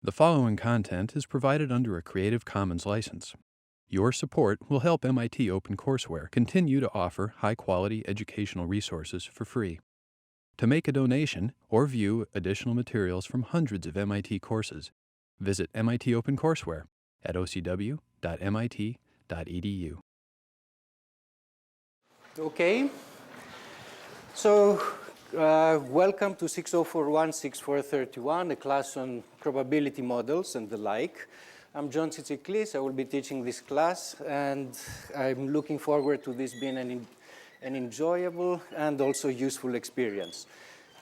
The following content is provided under a Creative Commons license. Your support will help MIT OpenCourseware continue to offer high-quality educational resources for free. To make a donation or view additional materials from hundreds of MIT courses, visit MIT OpenCourseware at ocw.mit.edu. Okay, so welcome to 6041-6431, a class on probability models and the like. I'm John Tsitsiklis. I will be teaching this class, and I'm looking forward to this being an enjoyable and also useful experience.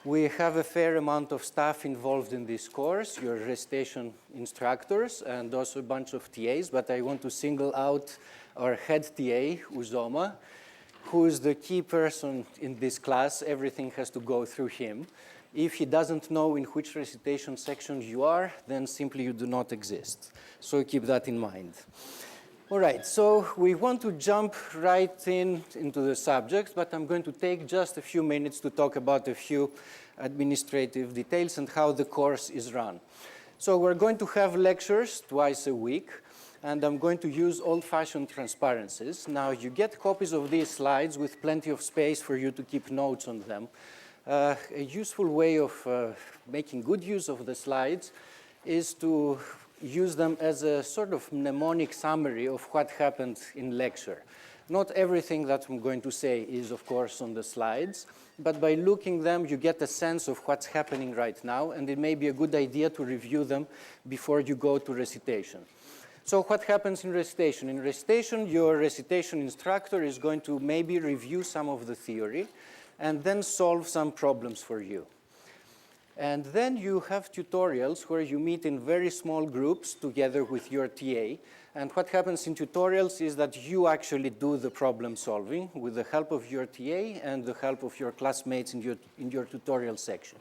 We have a fair amount of staff involved in this course, your recitation instructors, and also a bunch of TAs, but I want to single out our head TA, Uzoma, who is the key person in this class. Everything has to go through him. If he doesn't know in which recitation section you are, then simply you do not exist. So keep that in mind. All right, so we want to jump right into the subject, but I'm going to take just a few minutes to talk about a few administrative details and how the course is run. So we're going to have lectures twice a week, and I'm going to use old-fashioned transparencies. Now, you get copies of these slides with plenty of space for you to keep notes on them. A useful way of making good use of the slides is to use them as a sort of mnemonic summary of what happened in lecture. Not everything that I'm going to say is, of course, on the slides, but by looking them, you get a sense of what's happening right now, and it may be a good idea to review them before you go to recitation. So what happens in recitation? In recitation, your recitation instructor is going to maybe review some of the theory and then solve some problems for you. And then you have tutorials where you meet in very small groups together with your TA. And what happens in tutorials is that you actually do the problem solving with the help of your TA and the help of your classmates in your tutorial section.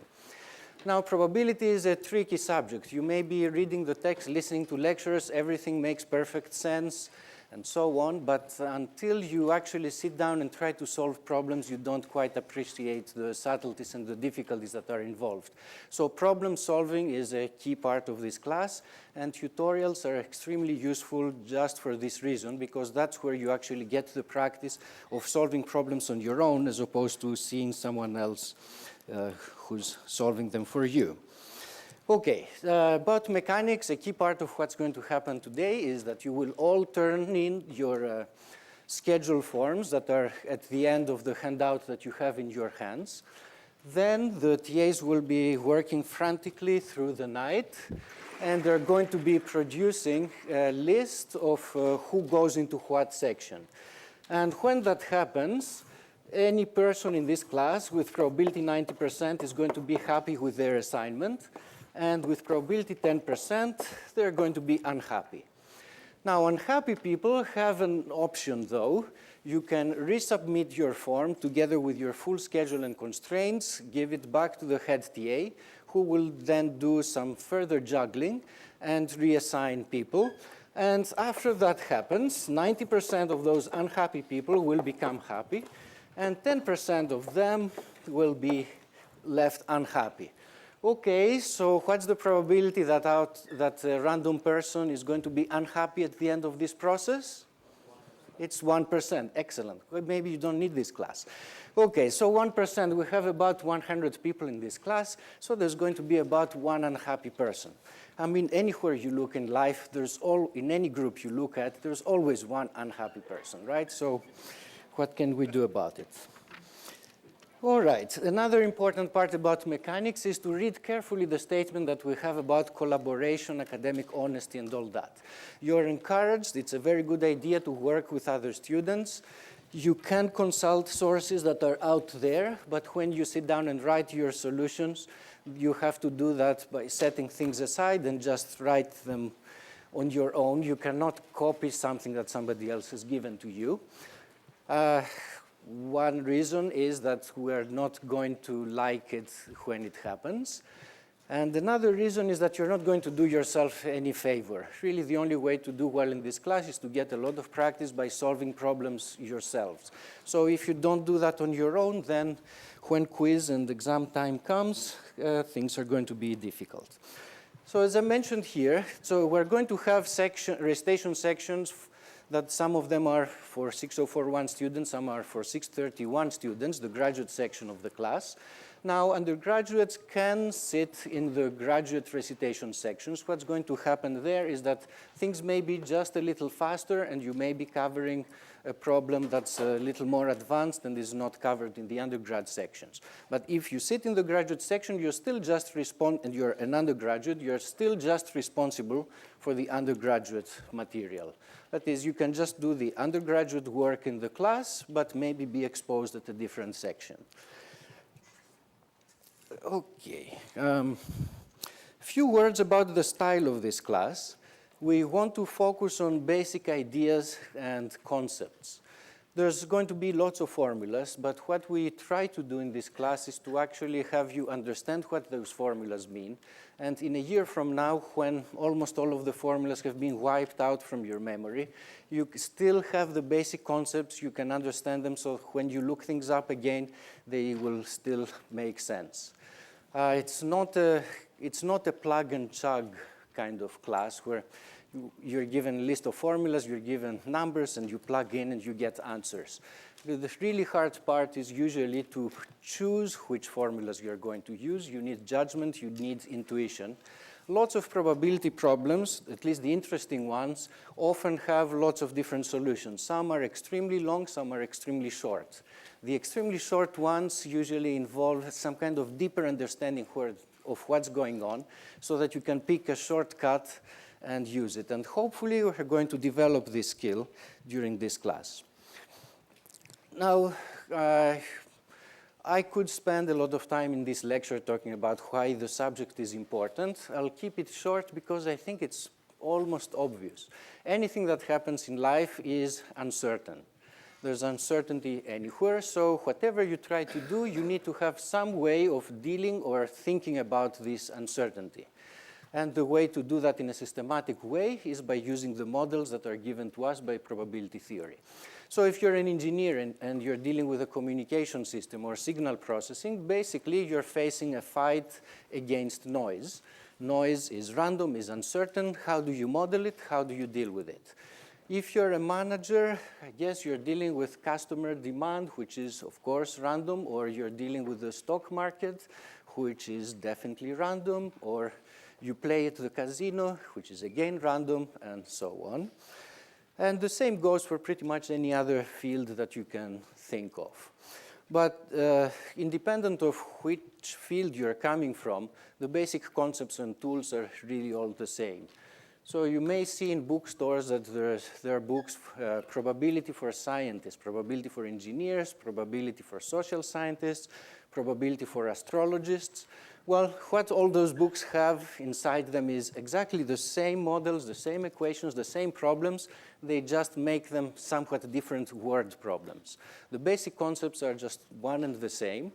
Now, probability is a tricky subject. You may be reading the text, listening to lectures, everything makes perfect sense, and so on. But until you actually sit down and try to solve problems, you don't quite appreciate the subtleties and the difficulties that are involved. So problem solving is a key part of this class, and tutorials are extremely useful just for this reason, because that's where you actually get the practice of solving problems on your own as opposed to seeing someone else who's solving them for you. Okay, about mechanics, a key part of what's going to happen today is that you will all turn in your schedule forms that are at the end of the handout that you have in your hands. Then the TAs will be working frantically through the night, and they're going to be producing a list of who goes into what section. And when that happens, any person in this class with probability 90% is going to be happy with their assignment. And with probability 10%, they're going to be unhappy. Now, unhappy people have an option, though. You can resubmit your form together with your full schedule and constraints, give it back to the head TA, who will then do some further juggling and reassign people. And after that happens, 90% of those unhappy people will become happy, and 10% of them will be left unhappy. Okay, so what's the probability that a random person is going to be unhappy at the end of this process? It's 1%. Excellent. Well, maybe you don't need this class. Okay, so 1%. We have about 100 people in this class, so there's going to be about one unhappy person. I mean, anywhere you look in life, in any group you look at, there's always one unhappy person, right? So what can we do about it? All right, another important part about mechanics is to read carefully the statement that we have about collaboration, academic honesty, and all that. You're encouraged. It's a very good idea to work with other students. You can consult sources that are out there, but when you sit down and write your solutions, you have to do that by setting things aside and just write them on your own. You cannot copy something that somebody else has given to you. One reason is that we're not going to like it when it happens. And another reason is that you're not going to do yourself any favor. Really, the only way to do well in this class is to get a lot of practice by solving problems yourselves. So if you don't do that on your own, then when quiz and exam time comes, things are going to be difficult. So as I mentioned here, so we're going to have recitation sections that some of them are for 6041 students, some are for 631 students, the graduate section of the class. Now, undergraduates can sit in the graduate recitation sections. What's going to happen there is that things may be just a little faster, and you may be covering a problem that's a little more advanced and is not covered in the undergrad sections. But if you sit in the graduate section, you're still just and you're an undergraduate, you're still just responsible for the undergraduate material. That is, you can just do the undergraduate work in the class, but maybe be exposed at a different section. Okay. Few words about the style of this class. We want to focus on basic ideas and concepts. There's going to be lots of formulas, but what we try to do in this class is to actually have you understand what those formulas mean. And in a year from now, when almost all of the formulas have been wiped out from your memory, you still have the basic concepts, you can understand them, so when you look things up again, they will still make sense. It's not a plug and chug kind of class where you're given a list of formulas, you're given numbers, and you plug in and you get answers. The really hard part is usually to choose which formulas you're going to use. You need judgment, you need intuition. Lots of probability problems, at least the interesting ones, often have lots of different solutions. Some are extremely long, some are extremely short. The extremely short ones usually involve some kind of deeper understanding of what's going on so that you can pick a shortcut and use it. And hopefully we're going to develop this skill during this class. Now, I could spend a lot of time in this lecture talking about why the subject is important. I'll keep it short because I think it's almost obvious. Anything that happens in life is uncertain. There's uncertainty anywhere, so whatever you try to do, you need to have some way of dealing or thinking about this uncertainty. And the way to do that in a systematic way is by using the models that are given to us by probability theory. So if you're an engineer and you're dealing with a communication system or signal processing, basically you're facing a fight against noise. Noise is random, is uncertain. How do you model it? How do you deal with it? If you're a manager, I guess you're dealing with customer demand, which is, of course, random, or you're dealing with the stock market, which is definitely random, or you play at the casino, which is again random, and so on. And the same goes for pretty much any other field that you can think of. But independent of which field you're coming from, the basic concepts and tools are really all the same. So you may see in bookstores that there are books, probability for scientists, probability for engineers, probability for social scientists, probability for astrologists. Well, what all those books have inside them is exactly the same models, the same equations, the same problems. They just make them somewhat different word problems. The basic concepts are just one and the same.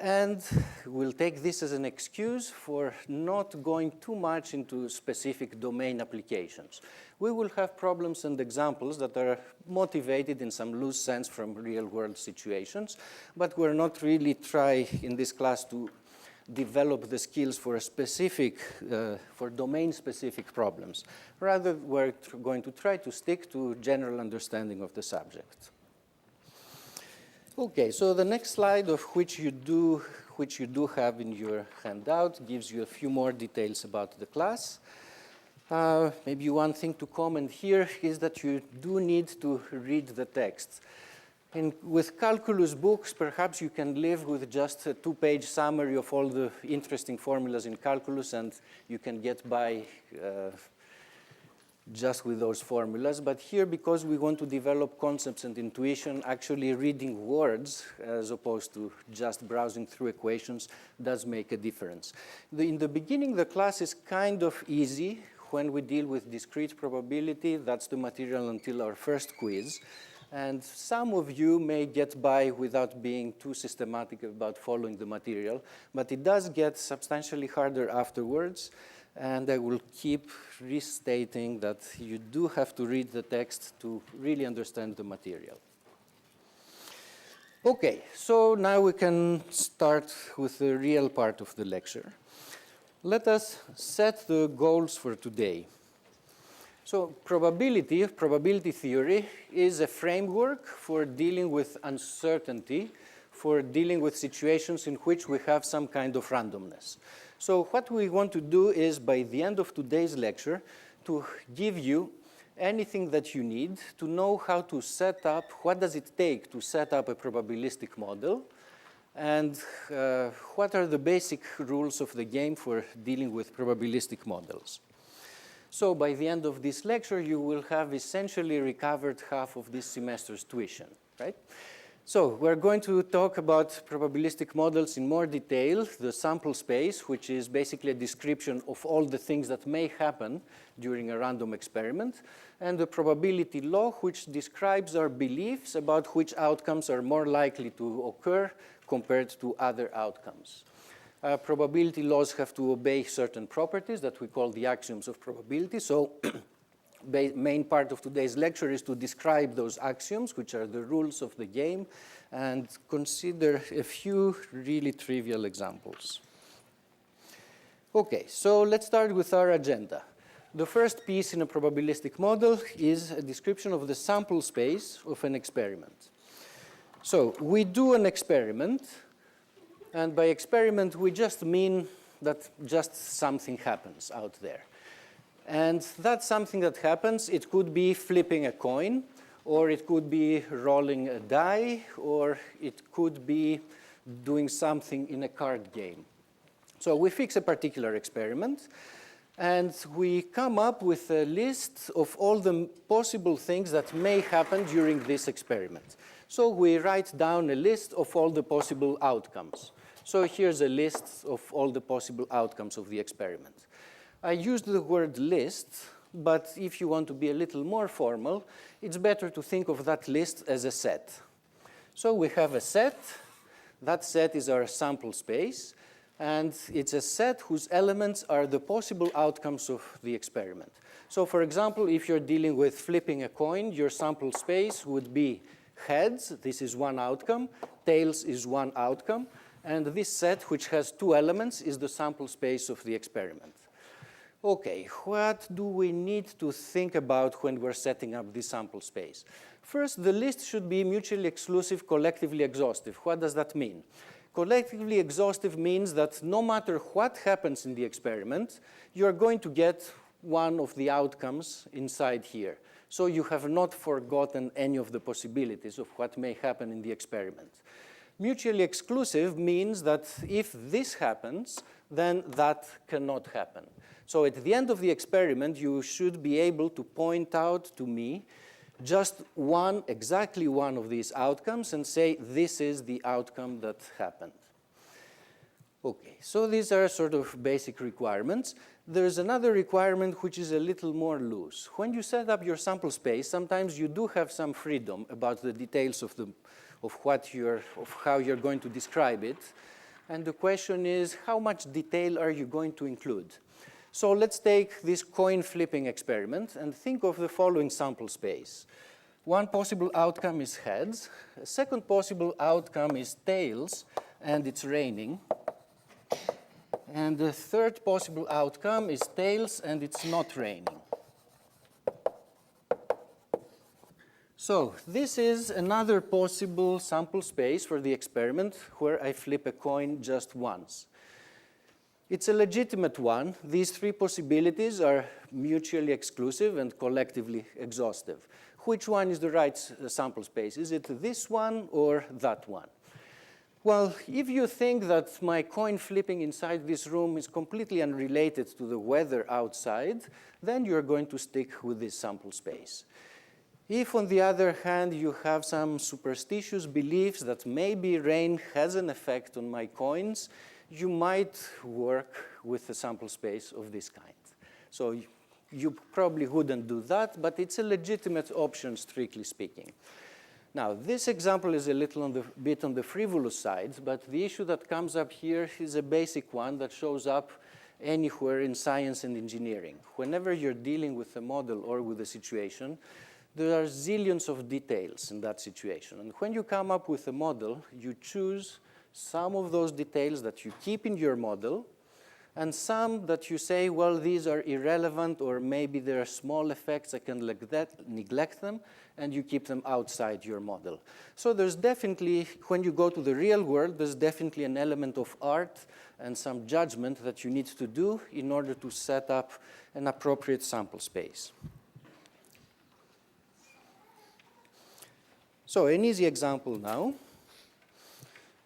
And we'll take this as an excuse for not going too much into specific domain applications. We will have problems and examples that are motivated in some loose sense from real-world situations, but we're not really trying in this class to develop the skills for for domain-specific problems. Rather, we're going to try to stick to general understanding of the subject. Okay, so the next slide, of which you do have in your handout, gives you a few more details about the class. Maybe one thing to comment here is that you do need to read the text. And with calculus books, perhaps you can live with just a 2-page summary of all the interesting formulas in calculus, and you can get by just with those formulas. But here, because we want to develop concepts and intuition, actually reading words as opposed to just browsing through equations does make a difference. In the beginning, the class is kind of easy. When we deal with discrete probability, that's the material until our first quiz. And some of you may get by without being too systematic about following the material, but it does get substantially harder afterwards. And I will keep restating that you do have to read the text to really understand the material. Okay, so now we can start with the real part of the lecture. Let us set the goals for today. So probability theory, is a framework for dealing with uncertainty, for dealing with situations in which we have some kind of randomness. So what we want to do is, by the end of today's lecture, to give you anything that you need to know how to set up, what does it take to set up a probabilistic model, and what are the basic rules of the game for dealing with probabilistic models. So by the end of this lecture, you will have essentially recovered half of this semester's tuition, right? So we're going to talk about probabilistic models in more detail, the sample space, which is basically a description of all the things that may happen during a random experiment, and the probability law, which describes our beliefs about which outcomes are more likely to occur compared to other outcomes. Probability laws have to obey certain properties that we call the axioms of probability. So main part of today's lecture is to describe those axioms, which are the rules of the game, and consider a few really trivial examples. Okay, so let's start with our agenda. The first piece in a probabilistic model is a description of the sample space of an experiment. So we do an experiment, and by experiment, we just mean that just something happens out there. And that's something that happens. It could be flipping a coin, or it could be rolling a die, or it could be doing something in a card game. So we fix a particular experiment, and we come up with a list of all the possible things that may happen during this experiment. So we write down a list of all the possible outcomes. So here's a list of all the possible outcomes of the experiment. I used the word list, but if you want to be a little more formal, it's better to think of that list as a set. So we have a set. That set is our sample space, and it's a set whose elements are the possible outcomes of the experiment. So for example, if you're dealing with flipping a coin, your sample space would be heads, this is one outcome, tails is one outcome, and this set, which has two elements, is the sample space of the experiment. Okay, what do we need to think about when we're setting up this sample space? First, the list should be mutually exclusive, collectively exhaustive. What does that mean? Collectively exhaustive means that no matter what happens in the experiment, you're going to get one of the outcomes inside here. So you have not forgotten any of the possibilities of what may happen in the experiment. Mutually exclusive means that if this happens, then that cannot happen. So at the end of the experiment, you should be able to point out to me just one, exactly one of these outcomes and say, this is the outcome that happened. Okay, so these are sort of basic requirements. There's another requirement which is a little more loose. When you set up your sample space, sometimes you do have some freedom about the details of how you're going to describe it. And the question is, how much detail are you going to include? So let's take this coin flipping experiment and think of the following sample space. One possible outcome is heads. A second possible outcome is tails, and it's raining. And the third possible outcome is tails, and it's not raining. So this is another possible sample space for the experiment where I flip a coin just once. It's a legitimate one. These three possibilities are mutually exclusive and collectively exhaustive. Which one is the right sample space? Is it this one or that one? Well, if you think that my coin flipping inside this room is completely unrelated to the weather outside, then you're going to stick with this sample space. If, on the other hand, you have some superstitious beliefs that maybe rain has an effect on my coins, you might work with a sample space of this kind. So you probably wouldn't do that, but it's a legitimate option, strictly speaking. Now, this example is a little bit on the frivolous side, but the issue that comes up here is a basic one that shows up anywhere in science and engineering. Whenever you're dealing with a model or with a situation, there are zillions of details in that situation. And when you come up with a model, you choose some of those details that you keep in your model, and some that you say, well, these are irrelevant, or maybe there are small effects, I can neglect them, and you keep them outside your model. So there's definitely, when you go to the real world, there's definitely an element of art and some judgment that you need to do in order to set up an appropriate sample space. So an easy example now.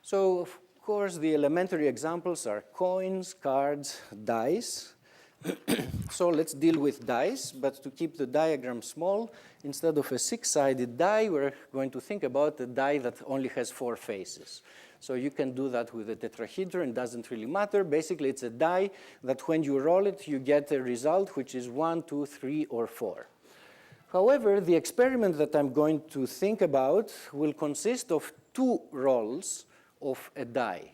So of course, the elementary examples are coins, cards, dice. So let's deal with dice, but to keep the diagram small, instead of a 6-sided die, we're going to think about a die that only has 4 faces. So you can do that with a tetrahedron, it doesn't really matter. Basically, it's a die that when you roll it, you get a result which is 1, 2, 3, or 4. However, the experiment that I'm going to think about will consist of 2 rolls of a die.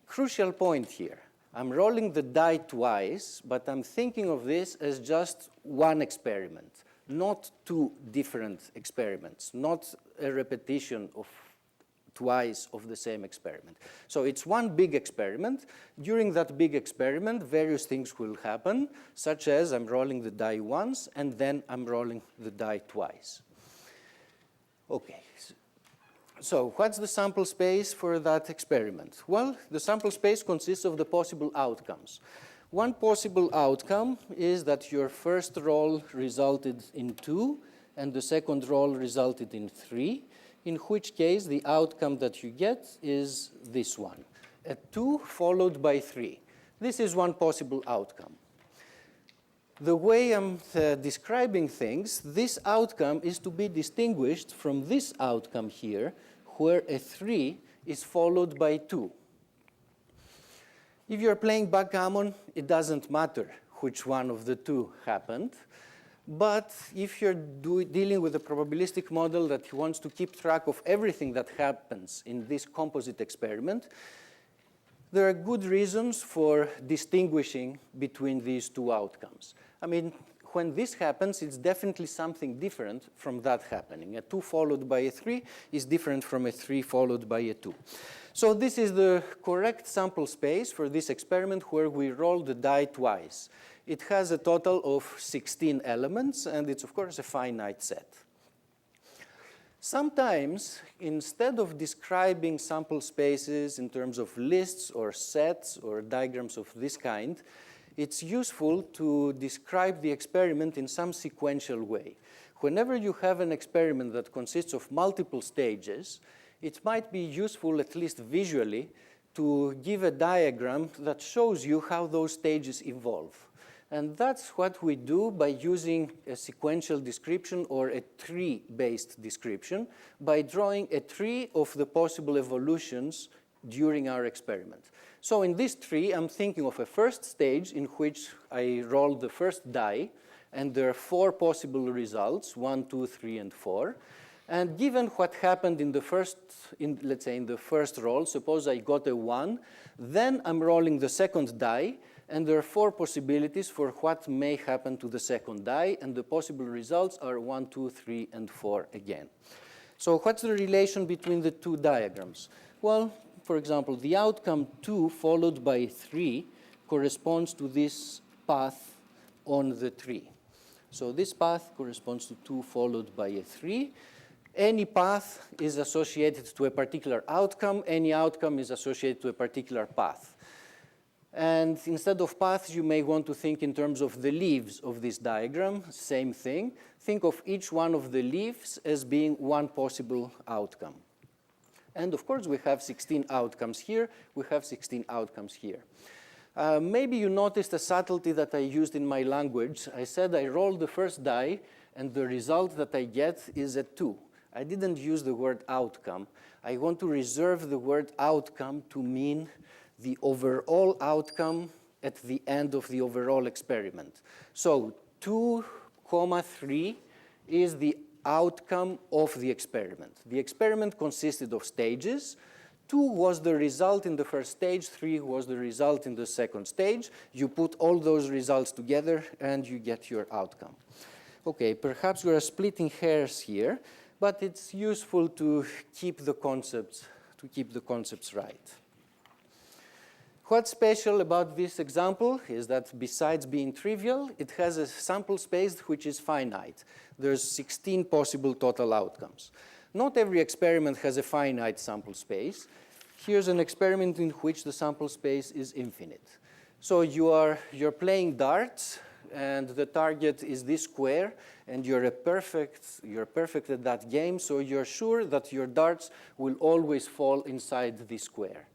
Crucial point here. I'm rolling the die twice, but I'm thinking of this as just one experiment, not 2 different experiments, not a repetition of twice of the same experiment. So it's one big experiment. During that big experiment, various things will happen, such as I'm rolling the die once, and then I'm rolling the die twice. Okay. So what's the sample space for that experiment? Well, the sample space consists of the possible outcomes. One possible outcome is that your first roll resulted in 2, and the second roll resulted in 3, in which case the outcome that you get is this one, a 2 followed by 3. This is one possible outcome. The way I'm describing things, this outcome is to be distinguished from this outcome here, where a 3 is followed by 2. If you're playing backgammon, it doesn't matter which one of the 2 happened. But if you're dealing with a probabilistic model that wants to keep track of everything that happens in this composite experiment, there are good reasons for distinguishing between these 2 outcomes. I mean, when this happens, it's definitely something different from that happening. A 2 followed by a 3 is different from a 3 followed by a 2. So this is the correct sample space for this experiment where we roll the die twice. It has a total of 16 elements, and it's, of course, a finite set. Sometimes, instead of describing sample spaces in terms of lists or sets or diagrams of this kind, it's useful to describe the experiment in some sequential way. Whenever you have an experiment that consists of multiple stages, it might be useful, at least visually, to give a diagram that shows you how those stages evolve. And that's what we do by using a sequential description or a tree-based description by drawing a tree of the possible evolutions during our experiment. So in this tree, I'm thinking of a first stage in which I roll the first die, and there are 4 possible results, 1, 2, 3, and 4. And given what happened in the first, let's say in the first roll, suppose I got a 1, then I'm rolling the second die, and there are 4 possibilities for what may happen to the second die, and the possible results are 1, 2, 3, and 4 again. So what's the relation between the 2 diagrams? Well, for example, the outcome 2 followed by 3 corresponds to this path on the tree. So this path corresponds to 2 followed by a 3. Any path is associated to a particular outcome. Any outcome is associated to a particular path. And instead of paths, you may want to think in terms of the leaves of this diagram. Same thing. Think of each one of the leaves as being one possible outcome. And of course, we have 16 outcomes here. We have 16 outcomes here. Maybe you noticed a subtlety that I used in my language. I said I roll the first die, and the result that I get is a 2. I didn't use the word outcome. I want to reserve the word outcome to mean the overall outcome at the end of the overall experiment. So 2, 3 is the outcome of the experiment. The experiment consisted of stages. 2 was the result in the first stage, 3 was the result in the second stage. You put all those results together and you get your outcome. Okay, perhaps we are splitting hairs here, but it's useful to keep the concepts right. What's special about this example is that besides being trivial, it has a sample space which is finite. There's 16 possible total outcomes. Not every experiment has a finite sample space. Here's an experiment in which the sample space is infinite. So you're playing darts, and the target is this square, and you're perfect at that game, so you're sure that your darts will always fall inside this square.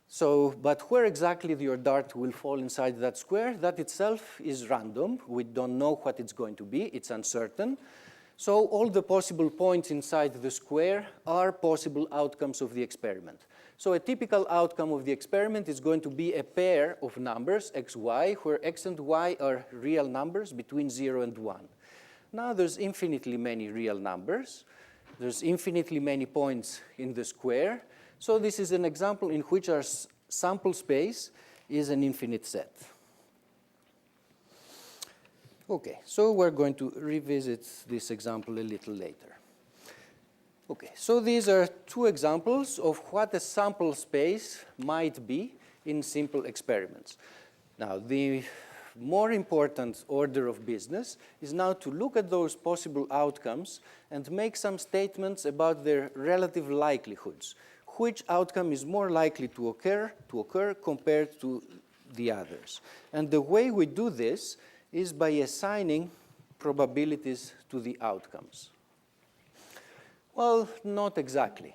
So, but where exactly your dart will fall inside that square, that itself is random. We don't know what it's going to be. It's uncertain. So all the possible points inside the square are possible outcomes of the experiment. So a typical outcome of the experiment is going to be a pair of numbers, x, y, where x and y are real numbers between 0 and 1. Now there's infinitely many real numbers. There's infinitely many points in the square. So this is an example in which our sample space is an infinite set. Okay, so we're going to revisit this example a little later. Okay, so these are two examples of what a sample space might be in simple experiments. Now, the more important order of business is now to look at those possible outcomes and make some statements about their relative likelihoods. Which outcome is more likely to occur compared to the others. And the way we do this is by assigning probabilities to the outcomes. Well, not exactly.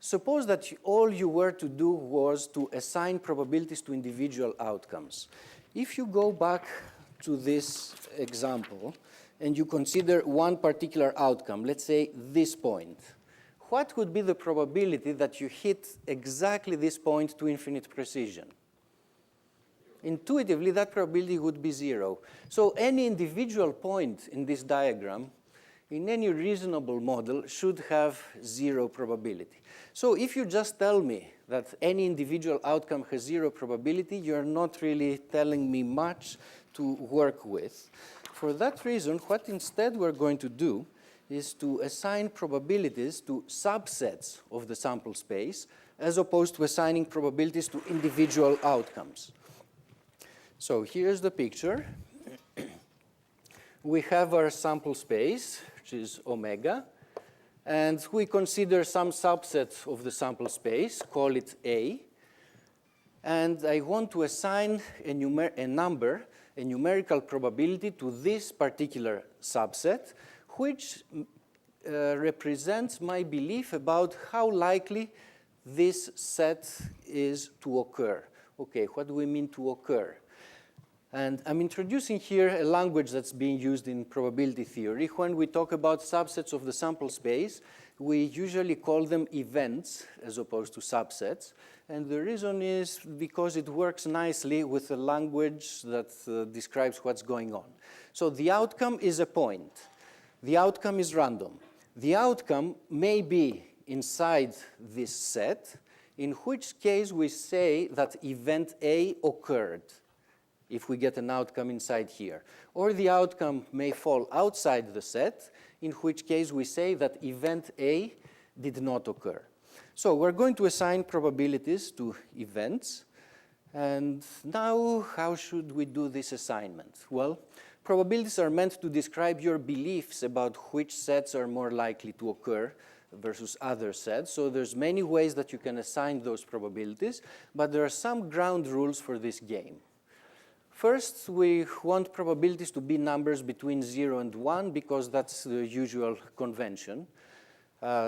Suppose that all you were to do was to assign probabilities to individual outcomes. If you go back to this example and you consider one particular outcome, let's say this point, what would be the probability that you hit exactly this point to infinite precision? Intuitively, that probability would be 0. So any individual point in this diagram, in any reasonable model, should have 0 probability. So if you just tell me that any individual outcome has 0 probability, you're not really telling me much to work with. For that reason, what instead we're going to do is to assign probabilities to subsets of the sample space, as opposed to assigning probabilities to individual outcomes. So here's the picture. We have our sample space, which is omega, and we consider some subset of the sample space, call it A, and I want to assign a numerical probability to this particular subset, which represents my belief about how likely this set is to occur. Okay, what do we mean to occur? And I'm introducing here a language that's being used in probability theory. When we talk about subsets of the sample space, we usually call them events as opposed to subsets. And the reason is because it works nicely with a language that describes what's going on. So the outcome is a point. The outcome is random. The outcome may be inside this set, in which case we say that event A occurred, if we get an outcome inside here. Or the outcome may fall outside the set, in which case we say that event A did not occur. So we're going to assign probabilities to events. And now, how should we do this assignment? Well, probabilities are meant to describe your beliefs about which sets are more likely to occur versus other sets. So there's many ways that you can assign those probabilities, but there are some ground rules for this game. First, we want probabilities to be numbers between 0 and 1 because that's the usual convention.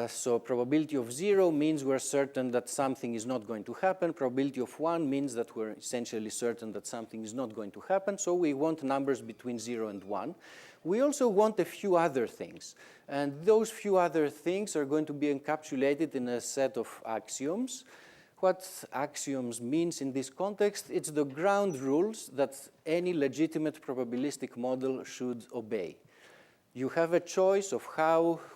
So probability of 0 means we're certain that something is not going to happen. Probability of 1 means that we're essentially certain that something is not going to happen. So we want numbers between 0 and 1. We also want a few other things. And those few other things are going to be encapsulated in a set of axioms. What axioms means in this context, it's the ground rules that any legitimate probabilistic model should obey. You have a choice of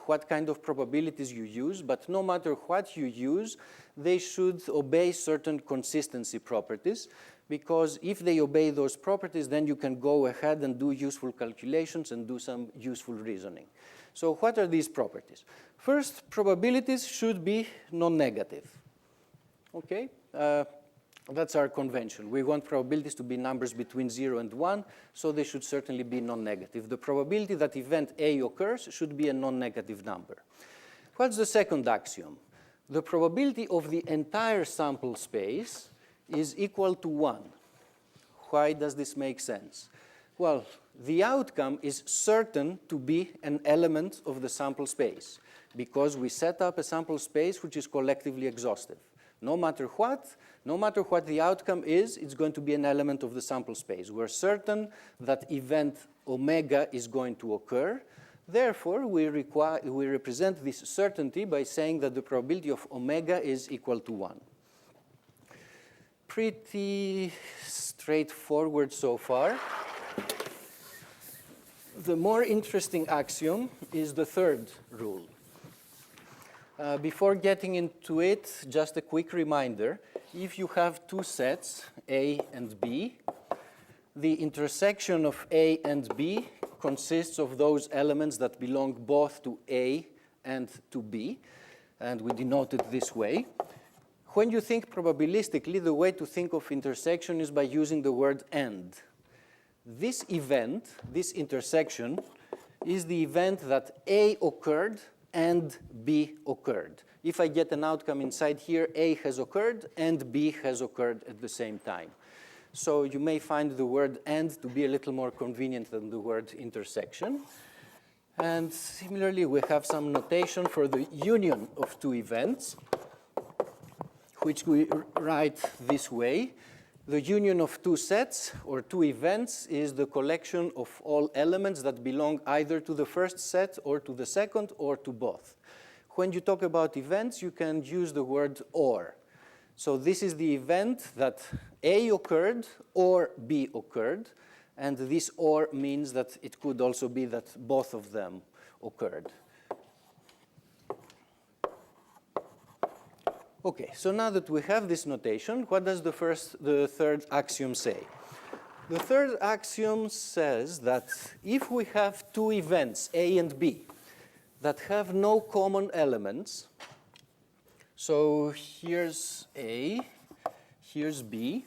what kind of probabilities you use, but no matter what you use, they should obey certain consistency properties, because if they obey those properties, then you can go ahead and do useful calculations and do some useful reasoning. So what are these properties? First, probabilities should be non-negative. Okay? That's our convention. We want probabilities to be numbers between 0 and 1, so they should certainly be non-negative. The probability that event A occurs should be a non-negative number. What's the second axiom? The probability of the entire sample space is equal to 1. Why does this make sense? Well, the outcome is certain to be an element of the sample space because we set up a sample space which is collectively exhaustive. No matter what the outcome is, it's going to be an element of the sample space. We're certain that event omega is going to occur. Therefore, we represent this certainty by saying that the probability of omega is equal to 1. Pretty straightforward so far. The more interesting axiom is the third rule. Before getting into it, just a quick reminder. If you have two sets, A and B, the intersection of A and B consists of those elements that belong both to A and to B, and we denote it this way. When you think probabilistically, the way to think of intersection is by using the word and. This event, this intersection, is the event that A occurred and B occurred. If I get an outcome inside here, A has occurred and B has occurred at the same time. So you may find the word and to be a little more convenient than the word intersection. And similarly, we have some notation for the union of two events, which we write this way. The union of two sets or two events is the collection of all elements that belong either to the first set or to the second or to both. When you talk about events, you can use the word or. So this is the event that A occurred or B occurred, and this or means that it could also be that both of them occurred. Okay, so now that we have this notation, what does the third axiom say? The third axiom says that if we have two events, A and B, that have no common elements, so here's A, here's B,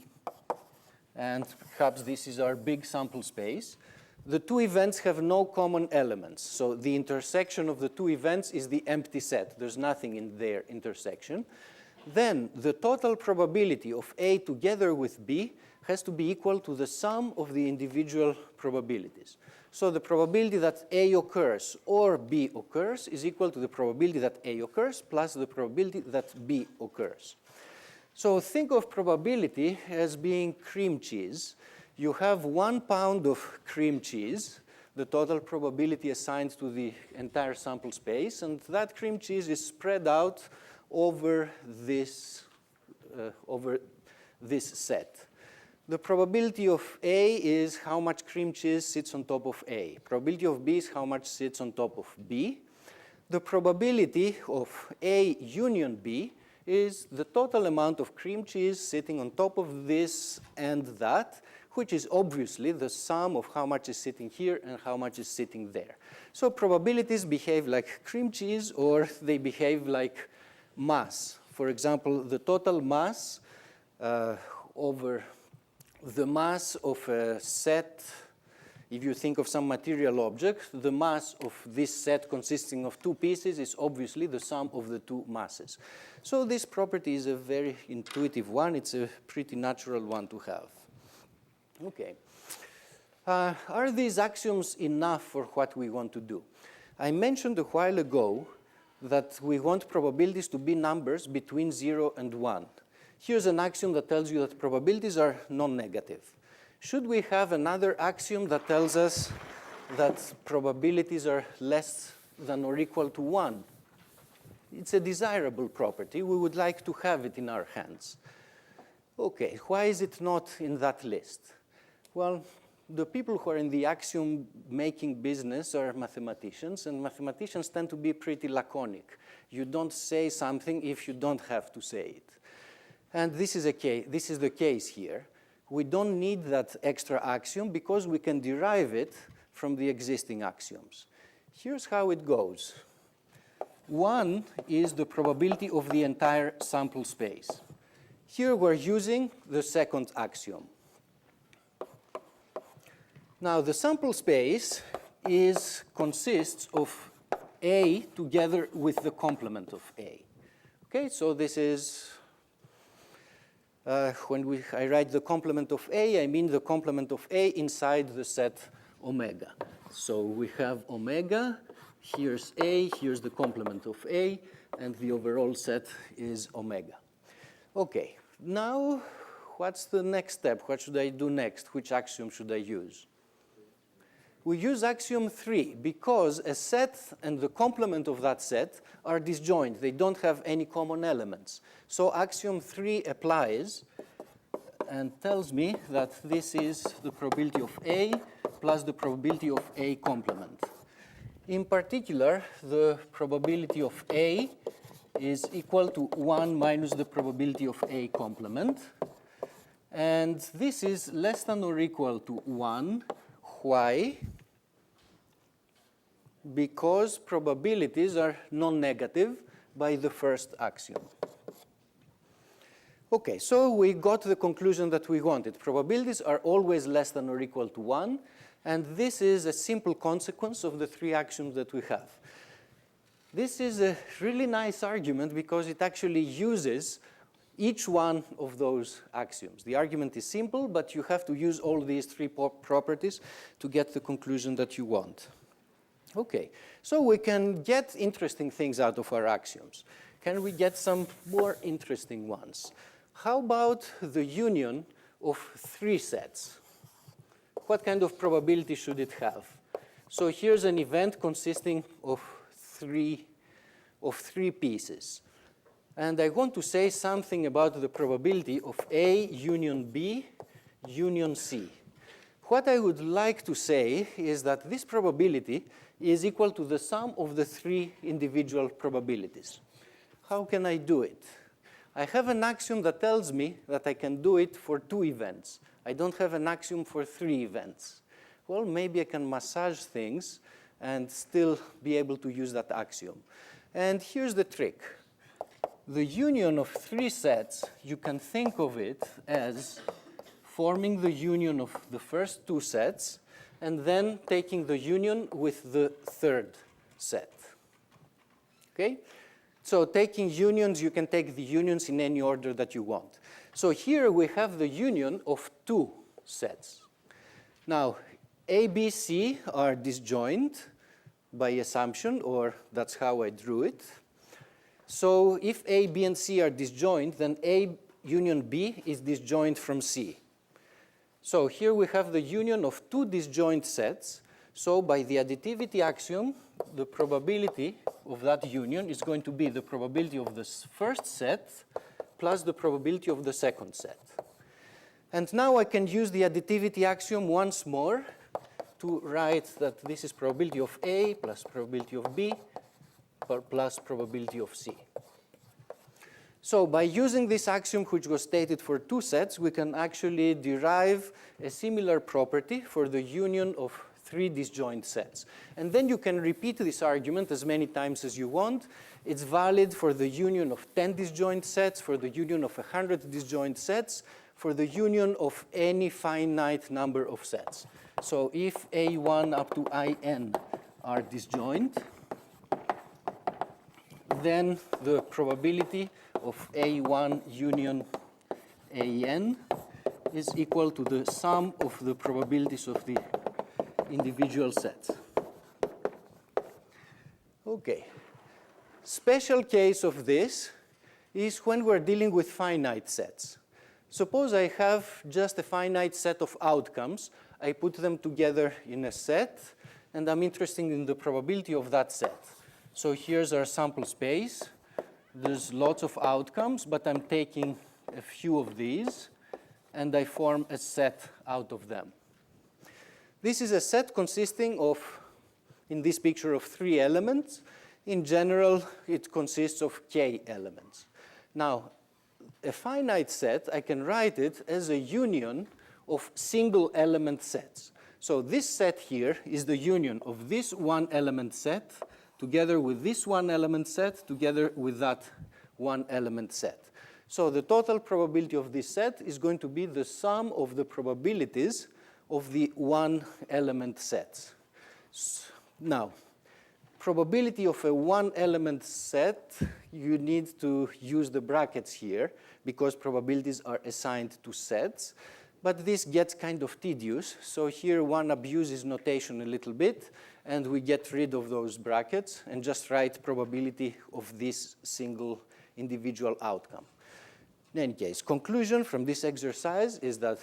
and perhaps this is our big sample space. The two events have no common elements, so the intersection of the two events is the empty set. There's nothing in their intersection. Then the total probability of A together with B has to be equal to the sum of the individual probabilities. So the probability that A occurs or B occurs is equal to the probability that A occurs plus the probability that B occurs. So think of probability as being cream cheese. You have 1 pound of cream cheese, the total probability assigned to the entire sample space, and that cream cheese is spread out over this set. The probability of A is how much cream cheese sits on top of A. Probability of B is how much sits on top of B. The probability of A union B is the total amount of cream cheese sitting on top of this and that, which is obviously the sum of how much is sitting here and how much is sitting there. So probabilities behave like cream cheese, or they behave like mass. For example, the total mass over the mass of a set, if you think of some material object, the mass of this set consisting of two pieces is obviously the sum of the two masses. So this property is a very intuitive one. It's a pretty natural one to have. Okay. Are these axioms enough for what we want to do? I mentioned a while ago that we want probabilities to be numbers between 0 and 1. Here's an axiom that tells you that probabilities are non-negative. Should we have another axiom that tells us that probabilities are less than or equal to 1? It's a desirable property. We would like to have it in our hands. Okay, why is it not in that list? Well, the people who are in the axiom-making business are mathematicians, and mathematicians tend to be pretty laconic. You don't say something if you don't have to say it. And this is the case here. We don't need that extra axiom because we can derive it from the existing axioms. Here's how it goes. 1 is the probability of the entire sample space. Here we're using the second axiom. Now the sample space consists of A together with the complement of A. Okay, so this is, when I write the complement of A, I mean the complement of A inside the set omega. So we have omega, here's A, here's the complement of A, and the overall set is omega. Okay, now what's the next step? What should I do next? Which axiom should I use? We use axiom 3 because a set and the complement of that set are disjoint. They don't have any common elements. So axiom 3 applies and tells me that this is the probability of A plus the probability of A complement. In particular, the probability of A is equal to 1 minus the probability of A complement. And this is less than or equal to 1. Why? Because probabilities are non-negative by the first axiom. Okay, so we got the conclusion that we wanted. Probabilities are always less than or equal to 1, and this is a simple consequence of the 3 axioms that we have. This is a really nice argument because it actually uses each one of those axioms. The argument is simple, but you have to use all these 3 properties to get the conclusion that you want. Okay, so we can get interesting things out of our axioms. Can we get some more interesting ones? How about the union of 3 sets? What kind of probability should it have? So here's an event consisting of three pieces. And I want to say something about the probability of A union B union C. What I would like to say is that this probability is equal to the sum of the 3 individual probabilities. How can I do it? I have an axiom that tells me that I can do it for 2 events. I don't have an axiom for 3 events. Well, maybe I can massage things and still be able to use that axiom. And here's the trick. The union of 3 sets, you can think of it as forming the union of the first 2 sets and then taking the union with the 3rd set. Okay? So taking unions, you can take the unions in any order that you want. So here we have the union of 2 sets. Now, A, B, C are disjoint by assumption, or that's how I drew it. So if A, B, and C are disjoint, then A union B is disjoint from C. So here we have the union of 2 disjoint sets. So by the additivity axiom, the probability of that union is going to be the probability of the first set plus the probability of the second set. And now I can use the additivity axiom once more to write that this is probability of A plus probability of B plus probability of C. So by using this axiom, which was stated for 2 sets, we can actually derive a similar property for the union of 3 disjoint sets. And then you can repeat this argument as many times as you want. It's valid for the union of 10 disjoint sets, for the union of 100 disjoint sets, for the union of any finite number of sets. So if A1 up to In are disjoint, then the probability of A1 union AN is equal to the sum of the probabilities of the individual sets. Okay. Special case of this is when we're dealing with finite sets. Suppose I have just a finite set of outcomes. I put them together in a set, and I'm interested in the probability of that set. So here's our sample space. There's lots of outcomes, but I'm taking a few of these, and I form a set out of them. This is a set consisting of, in this picture, of 3 elements. In general, it consists of k elements. Now, a finite set, I can write it as a union of single element sets. So this set here is the union of this 1 element set together with this 1 element set together with that 1 element set. So the total probability of this set is going to be the sum of the probabilities of the one-element sets. Now, probability of a one-element set, you need to use the brackets here because probabilities are assigned to sets. But this gets kind of tedious. So here one abuses notation a little bit, and we get rid of those brackets and just write probability of this single individual outcome. In any case, conclusion from this exercise is that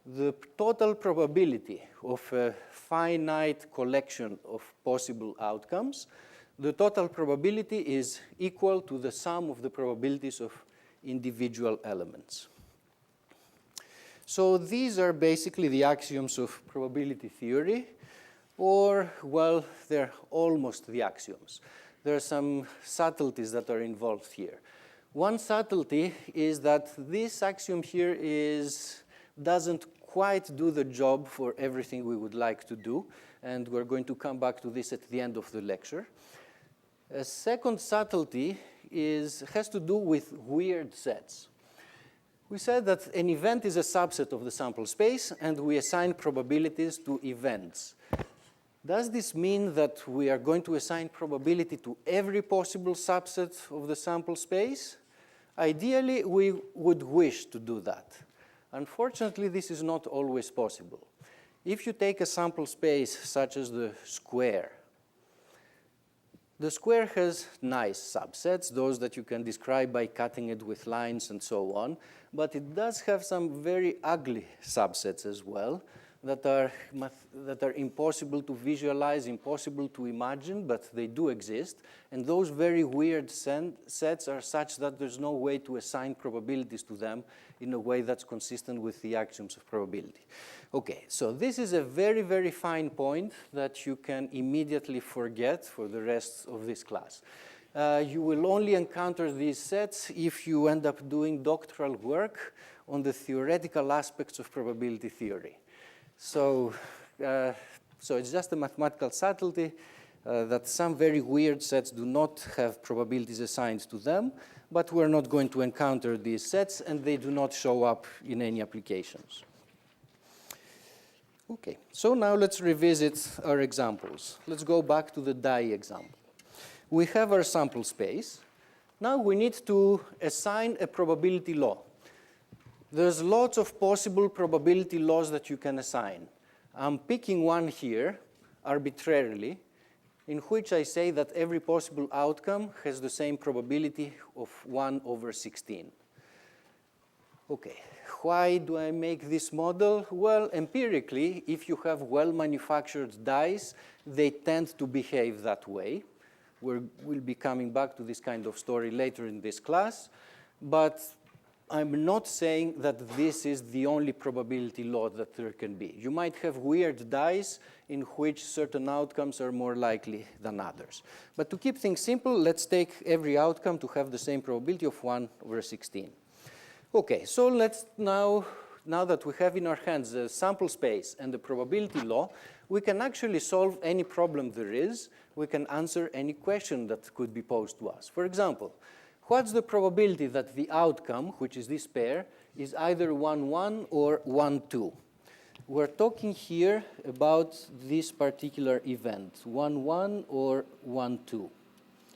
the total probability of a finite collection of possible outcomes, the total probability is equal to the sum of the probabilities of individual elements. So these are basically the axioms of probability theory, or, well, they're almost the axioms. There are some subtleties that are involved here. One subtlety is that this axiom here doesn't quite do the job for everything we would like to do, and we're going to come back to this at the end of the lecture. A second subtlety has to do with weird sets. We said that an event is a subset of the sample space, and we assign probabilities to events. Does this mean that we are going to assign probability to every possible subset of the sample space? Ideally, we would wish to do that. Unfortunately, this is not always possible. If you take a sample space such as the square has nice subsets, those that you can describe by cutting it with lines and so on, but it does have some very ugly subsets as well that are impossible to visualize, impossible to imagine, but they do exist. And those very weird sets are such that there's no way to assign probabilities to them in a way that's consistent with the axioms of probability. Okay, so this is a very, very fine point that you can immediately forget for the rest of this class. You will only encounter these sets if you end up doing doctoral work on the theoretical aspects of probability theory. So it's just a mathematical subtlety that some very weird sets do not have probabilities assigned to them, but we're not going to encounter these sets, and they do not show up in any applications. Okay, so now let's revisit our examples. Let's go back to the die example. We have our sample space. Now we need to assign a probability law. There's lots of possible probability laws that you can assign. I'm picking one here arbitrarily, in which I say that every possible outcome has the same probability of 1/16. Okay, why do I make this model? Well, empirically, if you have well-manufactured dice, they tend to behave that way. We'll be coming back to this kind of story later in this class, but I'm not saying that this is the only probability law that there can be. You might have weird dice in which certain outcomes are more likely than others. But to keep things simple, let's take every outcome to have the same probability of 1/16. Okay, so let's now that we have in our hands the sample space and the probability law, we can actually solve any problem there is. We can answer any question that could be posed to us. For example, what's the probability that the outcome, which is this pair, is either 1,1 or 1,2? We're talking here about this particular event, 1,1 or 1,2.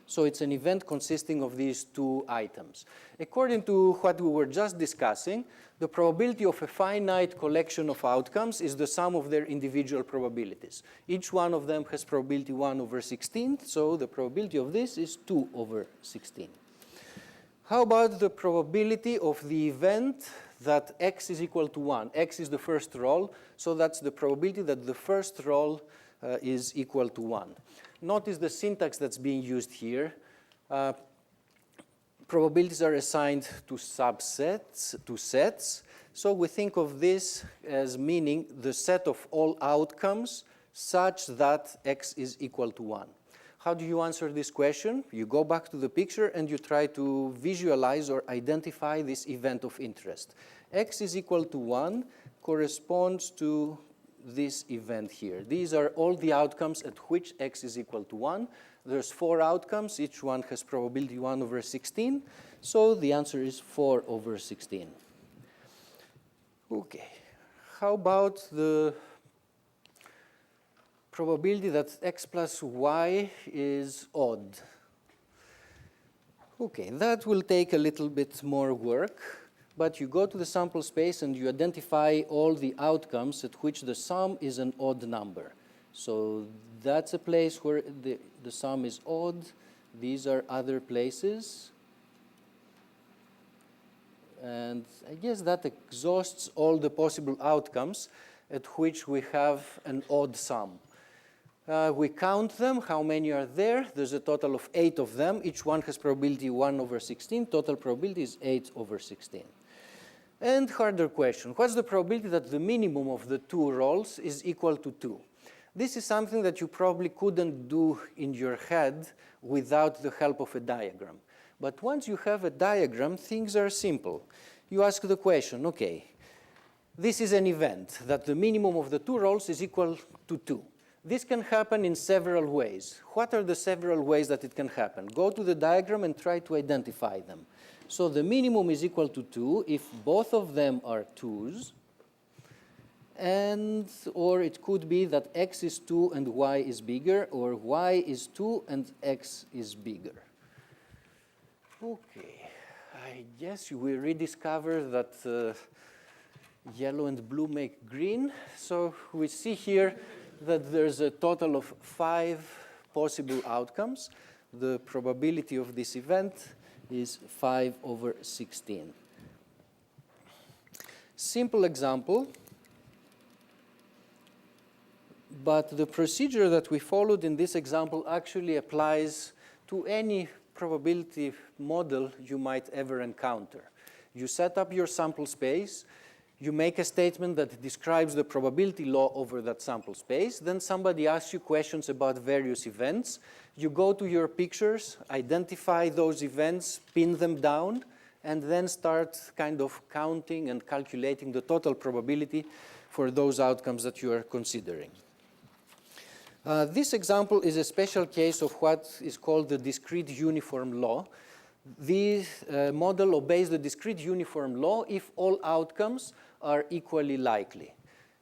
So it's an event consisting of these two items. According to what we were just discussing, the probability of a finite collection of outcomes is the sum of their individual probabilities. Each one of them has probability 1/16, so the probability of this is 2/16. How about the probability of the event that x is equal to 1? X is the first roll, so that's the probability that the first roll is equal to 1. Notice the syntax that's being used here. Probabilities are assigned to subsets, to sets. So we think of this as meaning the set of all outcomes such that x is equal to 1. How do you answer this question? You go back to the picture and you try to visualize or identify this event of interest. X is equal to 1 corresponds to this event here. These are all the outcomes at which x is equal to 1. There's 4 outcomes. Each one has probability 1 over 16. So the answer is 4 over 16. Okay. How about the probability that x plus y is odd? Okay, that will take a little bit more work. But you go to the sample space and you identify all the outcomes at which the sum is an odd number. So that's a place where the sum is odd. These are other places. And I guess that exhausts all the possible outcomes at which we have an odd sum. We count them, how many are there. There's a total of 8 of them. Each one has probability 1 over 16. Total probability is 8 over 16. And harder question, what's the probability that the minimum of the 2 rolls is equal to 2? This is something that you probably couldn't do in your head without the help of a diagram. But once you have a diagram, things are simple. You ask the question, okay, this is an event that the minimum of the 2 rolls is equal to 2. This can happen in several ways. What are the several ways that it can happen? Go to the diagram and try to identify them. So the minimum is equal to 2 if both of them are 2's. Or it could be that x is 2 and y is bigger, or y is 2 and x is bigger. Okay, I guess we rediscover that yellow and blue make green. So we see here that there's a total of 5 possible outcomes. The probability of this event is 5 over 16. Simple example, but the procedure that we followed in this example actually applies to any probability model you might ever encounter. You set up your sample space, you make a statement that describes the probability law over that sample space, then somebody asks you questions about various events. You go to your pictures, identify those events, pin them down, and then start kind of counting and calculating the total probability for those outcomes that you are considering. This example is a special case of what is called the discrete uniform law. This model obeys the discrete uniform law if all outcomes are equally likely.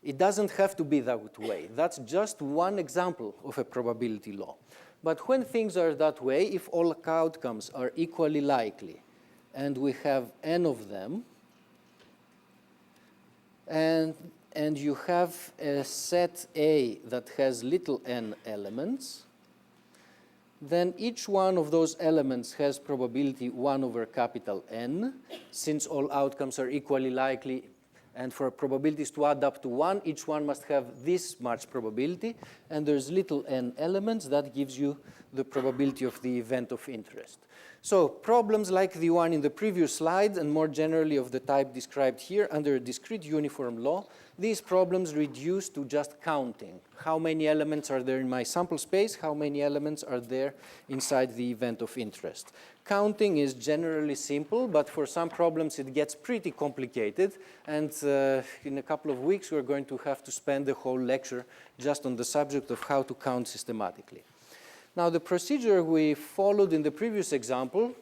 It doesn't have to be that way. That's just one example of a probability law. But when things are that way, if all outcomes are equally likely, and we have n of them, and you have a set A that has little n elements, then each one of those elements has probability 1 over capital N. Since all outcomes are equally likely, and for probabilities to add up to 1, each one must have this much probability. And there's little n elements. That gives you the probability of the event of interest. So problems like the one in the previous slide, and more generally of the type described here under a discrete uniform law, these problems reduce to just counting. How many elements are there in my sample space? How many elements are there inside the event of interest? Counting is generally simple, but for some problems it gets pretty complicated. And in a couple of weeks, we're going to have to spend the whole lecture just on the subject of how to count systematically. Now, the procedure we followed in the previous example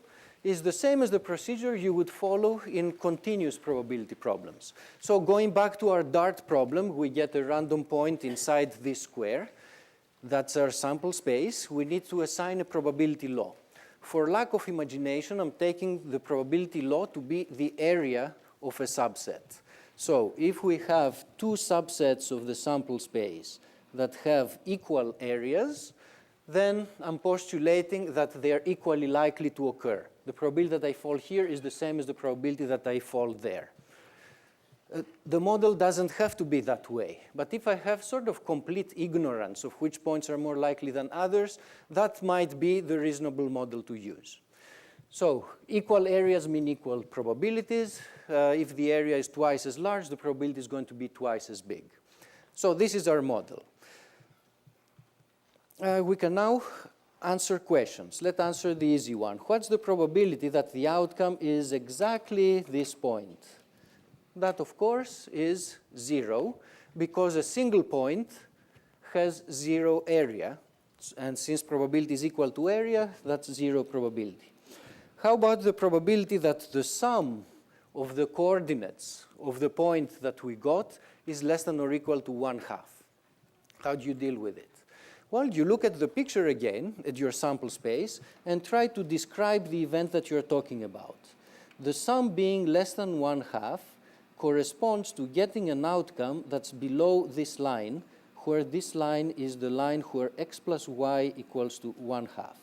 is the same as the procedure you would follow in continuous probability problems. So going back to our dart problem, we get a random point inside this square. That's our sample space. We need to assign a probability law. For lack of imagination, I'm taking the probability law to be the area of a subset. So if we have 2 subsets of the sample space that have equal areas, then I'm postulating that they are equally likely to occur. The probability that I fall here is the same as the probability that I fall there. The model doesn't have to be that way. But if I have sort of complete ignorance of which points are more likely than others, that might be the reasonable model to use. So equal areas mean equal probabilities. If the area is twice as large, the probability is going to be twice as big. So this is our model. We can now answer questions. Let's answer the easy one. What's the probability that the outcome is exactly this point? That, of course, is 0, because a single point has 0 area. And since probability is equal to area, that's 0 probability. How about the probability that the sum of the coordinates of the point that we got is less than or equal to 1/2? How do you deal with it? Well, you look at the picture again, at your sample space, and try to describe the event that you're talking about. The sum being less than 1/2 corresponds to getting an outcome that's below this line, where this line is the line where x plus y equals to 1/2.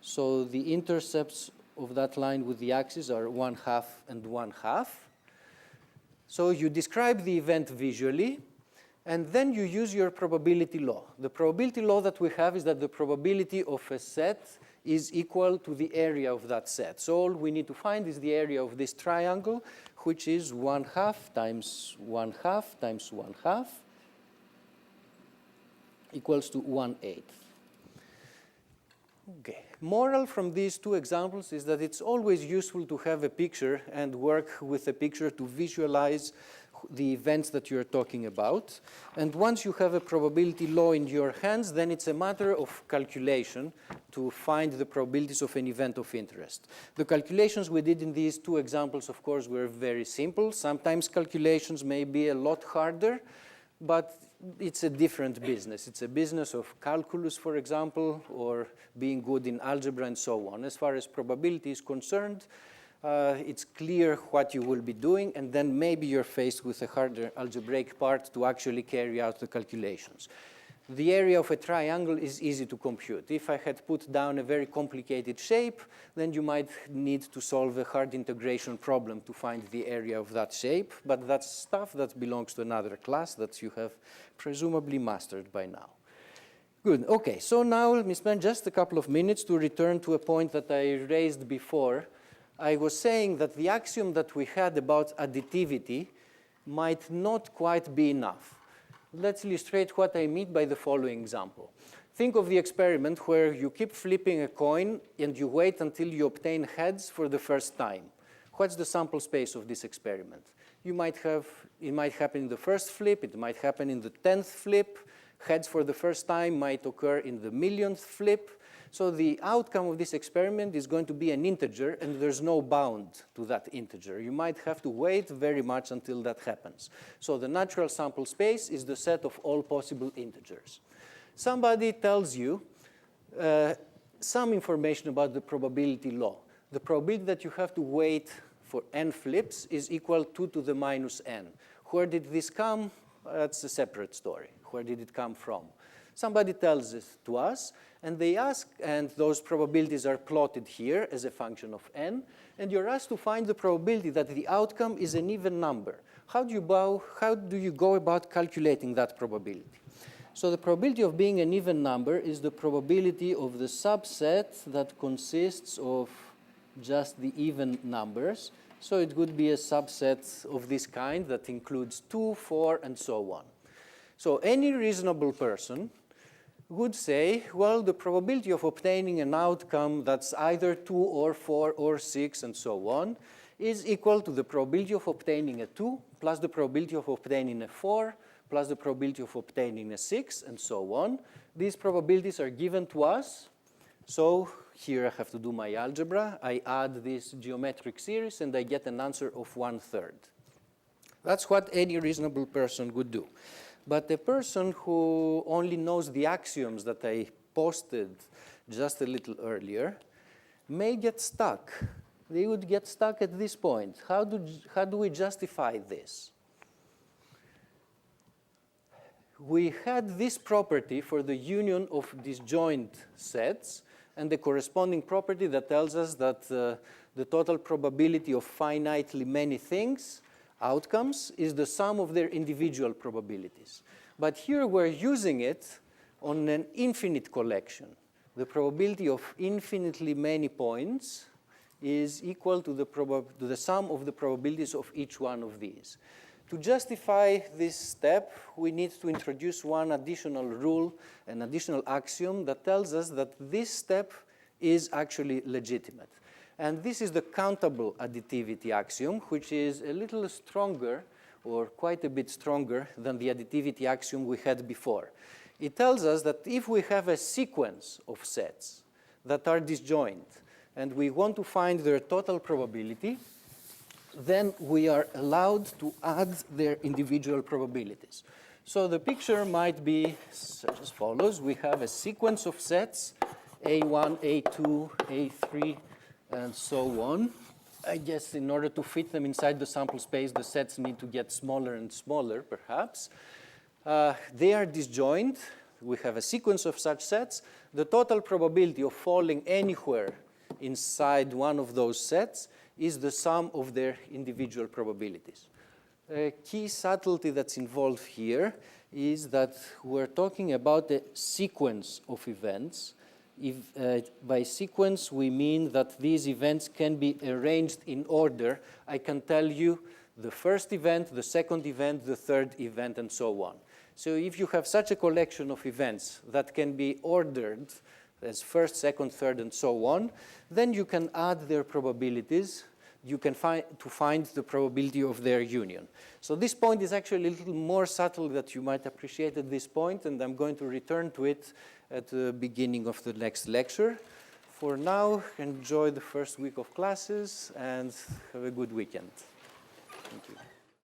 So the intercepts of that line with the axis are 1/2 and 1/2. So you describe the event visually, and then you use your probability law. The probability law that we have is that the probability of a set is equal to the area of that set. So all we need to find is the area of this triangle, which is 1/2 times 1/2 times 1/2 equals to 1/8. Okay. Moral from these two examples is that it's always useful to have a picture and work with a picture to visualize the events that you're talking about. And once you have a probability law in your hands, then it's a matter of calculation to find the probabilities of an event of interest. The calculations we did in these two examples, of course, were very simple. Sometimes calculations may be a lot harder, but it's a different business. It's a business of calculus, for example, or being good in algebra and so on. As far as probability is concerned, it's clear what you will be doing, and then maybe you're faced with a harder algebraic part to actually carry out the calculations. The area of a triangle is easy to compute. If I had put down a very complicated shape, then you might need to solve a hard integration problem to find the area of that shape, but that's stuff that belongs to another class that you have presumably mastered by now. Good. Okay, so now let me spend just a couple of minutes to return to a point that I raised before. I was saying that the axiom that we had about additivity might not quite be enough. Let's illustrate what I mean by the following example. Think of the experiment where you keep flipping a coin and you wait until you obtain heads for the first time. What's the sample space of this experiment? It might happen in the first flip, it might happen in the 10th flip. Heads for the first time might occur in the millionth flip. So the outcome of this experiment is going to be an integer, and there's no bound to that integer. You might have to wait very much until that happens. So the natural sample space is the set of all possible integers. Somebody tells you some information about the probability law. The probability that you have to wait for n flips is equal to 2 to the minus n. Where did this come? That's a separate story. Where did it come from? Somebody tells it to us, and they ask, and those probabilities are plotted here as a function of n, and you're asked to find the probability that the outcome is an even number. How do you go about calculating that probability? So the probability of being an even number is the probability of the subset that consists of just the even numbers. So it would be a subset of this kind that includes 2, 4, and so on. So any reasonable person would say, well, the probability of obtaining an outcome that's either 2 or 4 or 6 and so on is equal to the probability of obtaining a 2 plus the probability of obtaining a 4 plus the probability of obtaining a 6 and so on. These probabilities are given to us. So here I have to do my algebra. I add this geometric series and I get an answer of 1/3. That's what any reasonable person would do. But a person who only knows the axioms that I posted just a little earlier may get stuck. They would get stuck at this point. How do we justify this? We had this property for the union of disjoint sets and the corresponding property that tells us that the total probability of finitely many things, outcomes, is the sum of their individual probabilities. But here we're using it on an infinite collection. The probability of infinitely many points is equal to the sum of the probabilities of each one of these. To justify this step, we need to introduce one additional rule, an additional axiom that tells us that this step is actually legitimate. And this is the countable additivity axiom, which is a little stronger or quite a bit stronger than the additivity axiom we had before. It tells us that if we have a sequence of sets that are disjoint, and we want to find their total probability, then we are allowed to add their individual probabilities. So the picture might be such as follows. We have a sequence of sets, A1, A2, A3, and so on. I guess in order to fit them inside the sample space, the sets need to get smaller and smaller, perhaps. They are disjoint. We have a sequence of such sets. The total probability of falling anywhere inside one of those sets is the sum of their individual probabilities. A key subtlety that's involved here is that we're talking about a sequence of events. If, by sequence, we mean that these events can be arranged in order. I can tell you the first event, the second event, the third event, and so on. So if you have such a collection of events that can be ordered as first, second, third, and so on, then you can add their probabilities. You can find the probability of their union. So this point is actually a little more subtle that you might appreciate at this point, and I'm going to return to it at the beginning of the next lecture. For now, enjoy the first week of classes and have a good weekend. Thank you.